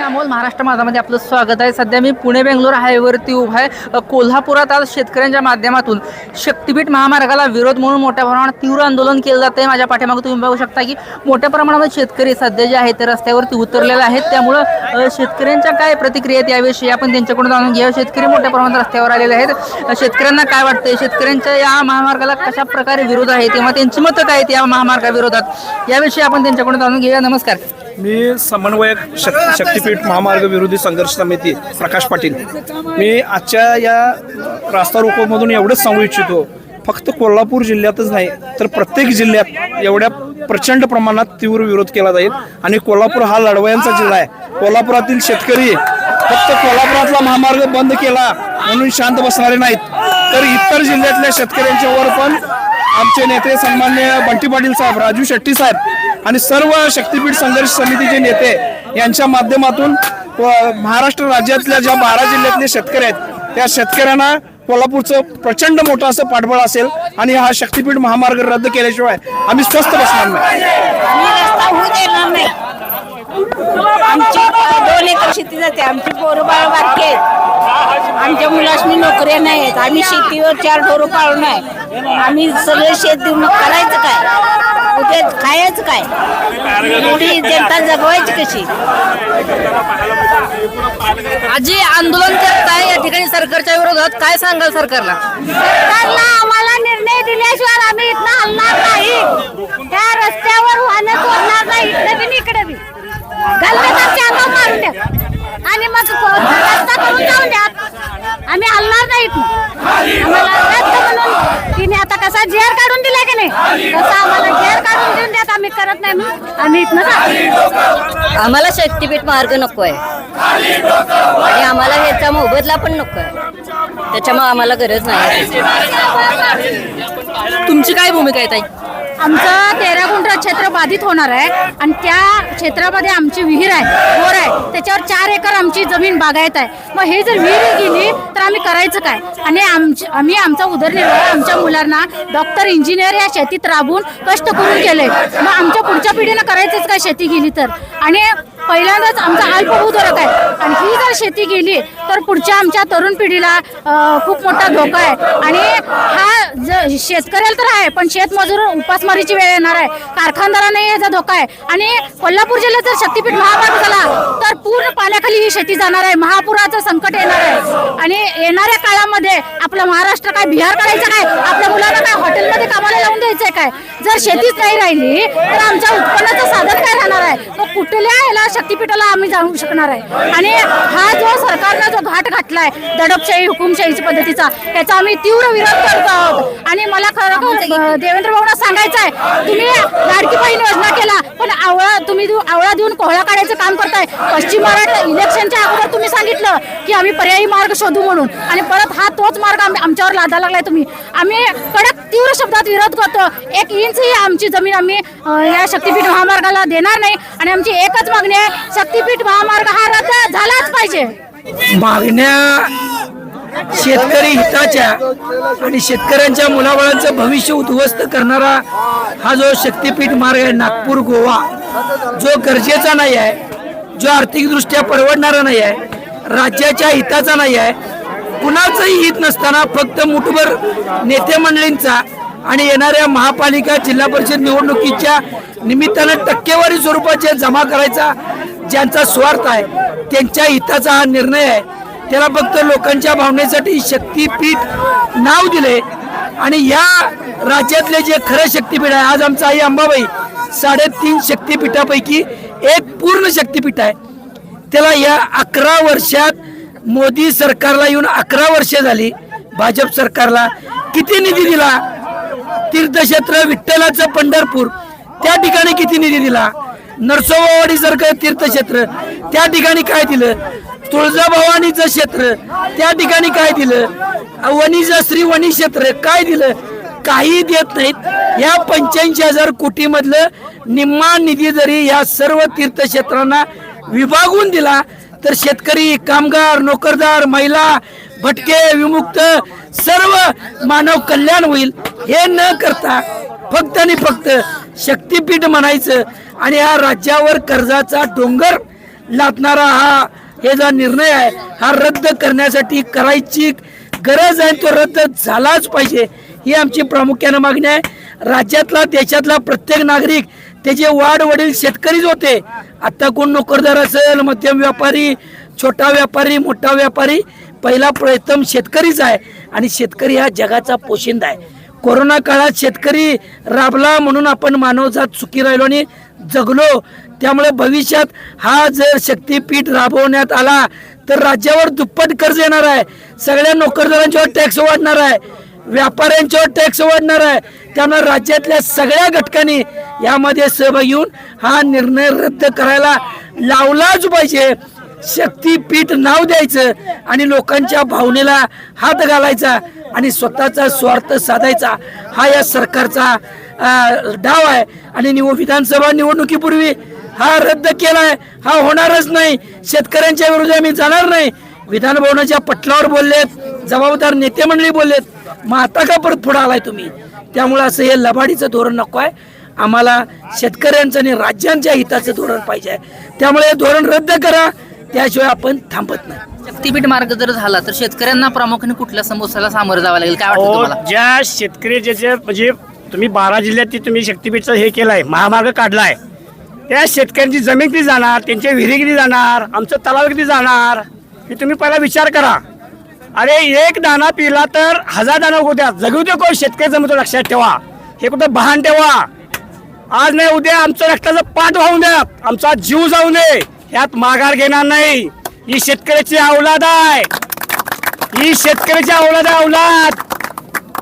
अमोल महाराष्ट्र माझामध्ये आपलं स्वागत आहे। सध्या मी पुणे बेंगलोर हायवेवरती उभा आहे। कोल्हापुरात आज शेतकऱ्यांच्या माध्यमातून शक्तीपीठ महामार्गाला विरोध म्हणून मोठ्या प्रमाणात तीव्र आंदोलन केलं जात आहे। माझ्या पाठीमागे तुम्ही बघू शकता की मोठ्या प्रमाणात शेतकरी सध्या जे आहेत ते रस्त्यावरती उतरलेले आहेत। त्यामुळे शेतकऱ्यांच्या काय प्रतिक्रिया आहेत याविषयी आपण त्यांच्याकडून जाणून घेऊया। शेतकरी मोठ्या प्रमाणात रस्त्यावर आलेले आहेत। शेतकऱ्यांना काय वाटतंय, शेतकऱ्यांच्या या महामार्गाला कशा प्रकारे विरोध आहे तेव्हा त्यांची मतं काय आहेत या महामार्गाविरोधात याविषयी आपण त्यांच्याकडून जाणून घेऊया। नमस्कार, मी समन्वयक शक्तीपीठ महामार्ग विरोधी संघर्ष समिती प्रकाश पाटील। मी आजच्या या रास्ता रोकोमधून एवढंच सांगू इच्छितो, फक्त कोल्हापूर जिल्ह्यातच नाही तर प्रत्येक जिल्ह्यात एवढ्या प्रचंड प्रमाणात तीव्र विरोध केला जाईल। आणि कोल्हापूर हा लढवयांचा जिल्हा आहे। कोल्हापुरातील शेतकरी फक्त कोल्हापुरातला महामार्ग बंद केला म्हणून शांत बसणारे नाहीत, तर इतर जिल्ह्यातल्या शेतकऱ्यांच्या वर पण आमचे नेते सन्माननीय बंटी पाटील साहेब, राजू शेट्टी साहेब आणि सर्व शक्तीपीठ संघर्ष समितीचे नेते यांच्या माध्यमातून महाराष्ट्र राज्यातल्या ज्या 12 जिल्ह्यातले शेतकरी आहेत त्या शेतकऱ्यांना कोल्हापूरचं प्रचंड मोठं असं पाठबळ असेल आणि हा शक्तीपीठ महामार्ग रद्द केल्याशिवाय आम्ही स्वस्थ बसणार नाही। आमची 2 एकर शेती जाते, आमची पोरं बाळ बारके आहेत, आमच्या मुलांनी नोकऱ्या नाही आहेत, आम्ही शेतीवर 4 ढोरं पाळून आहे, आम्ही सगळे शेत देऊन करायचं काय, उद्या खायचं काय, एवढी जनता जगवायची कशी? आजी आंदोलन करताय या ठिकाणी सरकारच्या विरोधात, काय सांगाल सरकारला? सरकारला आम्हाला निर्णय दिल्याशिवाय आम्ही इथनं हलणार नाही। त्या रस्त्यावर वाहनं सोडणार नाही, इकडे बी इकडे बी गल्ल्याच्या अंगावर मारून द्या आणि मग रस्ता करून जाऊन द्या, आम्ही हलणार नाही इथनं। आम्हाला रस्ता म्हणून तिने आता कसा जेर काढून दिला की नाही तसा आम्हाला जेर काढून देऊन द्या, आम्ही करत नाही म्हणून आम्ही इथनं जातो। आम्हाला शक्तीपीठ मार्ग नको आहे आणि आम्हाला ह्याचा मोबदला पण नको आहे, त्याच्यामुळे आम्हाला गरज नाही। तुमची काय भूमिका आहे ताई? आमचं 13 गुंठ क्षेत्र बाधित होणार आहे आणि त्या क्षेत्रामध्ये आमची विहीर आहे, बोर आहे, त्याच्यावर 4 एकर आमची जमीन बागायत आहे। मग हे जर विहीर गेली तर आम्ही करायचं काय? आणि आम्ही आमचा उदरनिर्वाह आमच्या मुलांना डॉक्टर इंजिनियर या शेतीत राबून कष्ट करून केले, मग आमच्या पुढच्या पिढीनं करायचंच काय शेती गेली तर? आणि पहिल्यांदाच आमचा अल्पभूधारक आहे आणि ही जर शेती गेली तर पुढच्या आमच्या तरुण पिढीला खूप मोठा धोका आहे। आणि हा शेतकऱ्याला तर आहे पण शेतमजूर उपासमारीची वेळ येणार आहे, कारखानदारांना याचा धोका आहे। आणि कोल्हापूर जिल्ह्यात जर शक्तीपीठ महामार्ग झाला तर पूर्ण पाण्याखाली ही शेती जाणार आहे, महापुराचं संकट येणार आहे। आणि येणाऱ्या काळामध्ये आपलं महाराष्ट्र काय बिहार करायचं काय? आपल्या मुलांना काय हॉटेलमध्ये कामाला लावून द्यायचंय काय? जर शेतीच नाही राहिली तर आमच्या उत्पन्नाचं साधन काय राहणार आहे? मग कुठल्या याला शक्तीपीठाला आम्ही जाऊ शकणार आहे? आणि हा जो सरकारनं जो घाट घातलाय दडपशाही हुकुमशाहीच्या पद्धतीचा, याचा आम्ही तीव्र विरोध करतो आहोत। आणि मला खरं देवेंद्र भाऊंना सांगायचं आहे, तुम्ही लाडकी बहीण योजना केला पण तुम्ही आवळा देऊन कोहळा काढायचं काम करताय। पश्चिम महाराष्ट्र इलेक्शनच्या अगोदर तुम्ही सांगितलं की आम्ही पर्यायी मार्ग शोधू म्हणून, आणि परत हा तोच मार्ग आमच्यावर लादा लागलाय तुम्ही। आम्ही कडक तीव्र शब्दात विरोध करतो। 1 इंच ही आमची जमीन आम्ही या शक्तीपीठ महामार्गाला देणार नाही आणि आमची एकच मागणी आहे, शक्तीपीठ महामार्ग हा रद्द झालाच पाहिजे। मागण्या शेतकरी हिताच्या आणि शेतकऱ्यांच्या मुलाबाळांचं भविष्य उद्ध्वस्त करणारा हा जो शक्तीपीठ मार्ग आहे नागपूर गोवा, जो गरजेचा नाही आहे, जो आर्थिकदृष्ट्या परवडणारा नाही आहे, राज्याच्या हिताचा नाही आहे, कुणाचंही हित नसताना फक्त मुठभर नेते मंडळींचा आणि येणाऱ्या महापालिका जिल्हा परिषद निवडणुकीच्या निमित्तानं टक्केवारी स्वरूपाचे जमा करायचा ज्यांचा स्वार्थ आहे त्यांच्या हिताचा हा निर्णय आहे। त्याला फक्त लोकांच्या भावनेसाठी शक्तीपीठ नाव दिले आणि या राज्यातले जे खरं शक्तीपीठ आहे, आज आमचा आई अंबाबाई 3.5 शक्तीपीठापैकी एक पूर्ण शक्तीपीठ आहे। त्याला या 11 वर्षात मोदी सरकारला येऊन 11 वर्ष झाली, भाजप सरकारला किती निधी दिला? तीर्थक्षेत्र विठ्ठलाचं पंढरपूर त्या ठिकाणी किती निधी दिला? नरसोबावाडी सारखं तीर्थक्षेत्र त्या ठिकाणी काय दिलं? तुळजाभवानीचं क्षेत्र त्या ठिकाणी काय दिलं? वणीचं श्री वणी क्षेत्र काय दिलं? काही देत नाहीत. या 85,000 कोटी मधलं निम्मा निधी जरी या सर्व तीर्थक्षेत्रांना विभागून दिला तर शेतकरी, कामगार, नोकरदार, महिला, भटके, विमुक्त सर्व मानव कल्याण होईल. हे न करता फक्त आणि फक्त शक्तीपीठ म्हणायचं आणि या राज्यावर कर्जाचा डोंगर लादणारा हे जो निर्णय आहे हा रद्द करण्यासाठी करायची गरज आहे. तो रद्द झालाच पाहिजे ही आमची प्रामुख्याने मागणी आहे. राज्यातला देशातला प्रत्येक नागरिक त्याचे वाढ वडील शेतकरीच होते. आता कोण नोकरदार असेल, मध्यम व्यापारी, छोटा व्यापारी, मोठा व्यापारी, पहिला प्रथम शेतकरीच आहे आणि शेतकरी हा जगाचा पोशिंदा आहे. कोरोना काळात शेतकरी राबला म्हणून आपण मानवजात सुखी राहिलो आणि जगलो. त्यामुळे भविष्यात हा जर शक्तीपीठ राबवण्यात आला तर राज्यावर दुप्पट कर्ज येणार आहे. सगळ्या नोकरदारांच्यावर टॅक्स वाढणार आहे, व्यापाऱ्यांच्यावर टॅक्स वाढणार आहे. त्यामुळे राज्यातल्या सगळ्या घटकांनी यामध्ये सहभाग घेऊन हा निर्णय रद्द करायला लावलाच पाहिजे. शक्तीपीठ नाव द्यायचं आणि लोकांच्या भावनेला हात घालायचा आणि स्वतःचा स्वार्थ साधायचा हा या सरकारचा डाव आहे. आणि विधानसभा निवडणुकीपूर्वी हा रद्द केलाय, हा होणारच नाही. शेतकऱ्यांच्या विरोधात आम्ही जाणार नाही. विधानभवनाच्या पटलावर बोललेत, जबाबदार नेते मंडळी बोललेत, मग आता का परत पुढे आलाय तुम्ही? त्यामुळे असं हे लबाडीचं धोरण नको आहे. आम्हाला शेतकऱ्यांचं आणि राज्यांच्या हिताचं धोरण पाहिजे. त्यामुळे हे धोरण रद्द करा, त्याशिवाय आपण थांबत नाही. शक्तीपीठ मार्ग जर झाला तर शेतकऱ्यांना प्रामुख्याने कुठल्या समस्याला सामोरं जावं लागेल काय वाटतं तुम्हाला? ज्या शेतकरी ज्याचे म्हणजे तुम्ही 12 जिल्ह्यात तुम्ही शक्तीपीठचं हे केलंय, महामार्ग काढलाय, त्या शेतकऱ्यांची जमीन किती जाणार, त्यांच्या विहिरी किती जाणार, आमचं तलाव किती जाणार, हे तुम्ही पहिला विचार करा. अरे एक दाना पिला तर 1000 दाना उद्या जगू दे कोण शेतकरी जमतो. लक्षात ठेवा, हे कुठं बहान ठेवा. आज नाही उद्या आमचं रक्ताचं पाठ वाहून द्या, आमचा जीव जाऊ नये, यात माघार घेणार नाही. ही शेतकऱ्याची औलाद आहे, ही शेतकऱ्याची औलाद आहे, औलाद.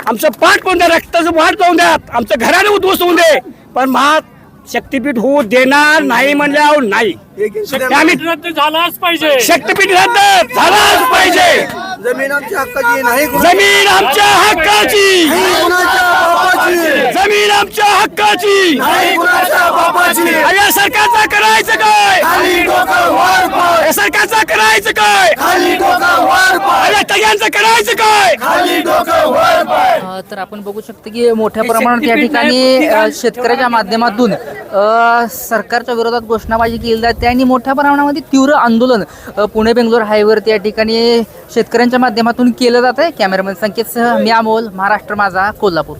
आमचं पाठ पाहून द्या, रक्ताचं पाठ पाहून द्या, आमचं घराने उद्ध्वस्त होऊन दे, पण शक्तीपीठ होऊ देणार नाही म्हणल्यावर नाही. रद्द झालाच पाहिजे, शक्तीपीठ रद्द झालाच पाहिजे. जमीन आमच्या हक्काची नाही, जमीन आमच्या हक्काची, जमीन आमच्या हक्काची. या सरकारचा करायचं काय? या सरकारचा करायचं काय? या तग्यांचं करायचं काय? तर आपण बघू शकतो की मोठ्या प्रमाणात या ठिकाणी शेतकऱ्याच्या माध्यमातून सरकारच्या विरोधात घोषणाबाजी केली जाते आणि मोठ्या प्रमाणामध्ये तीव्र आंदोलन पुणे बेंगलोर हायवेवरती या ठिकाणी शेतकऱ्यांच्या माध्यमातून केलं जात आहे. कॅमेरामॅन संकेतसह मी अमोल, महाराष्ट्र माझा, कोल्हापूर.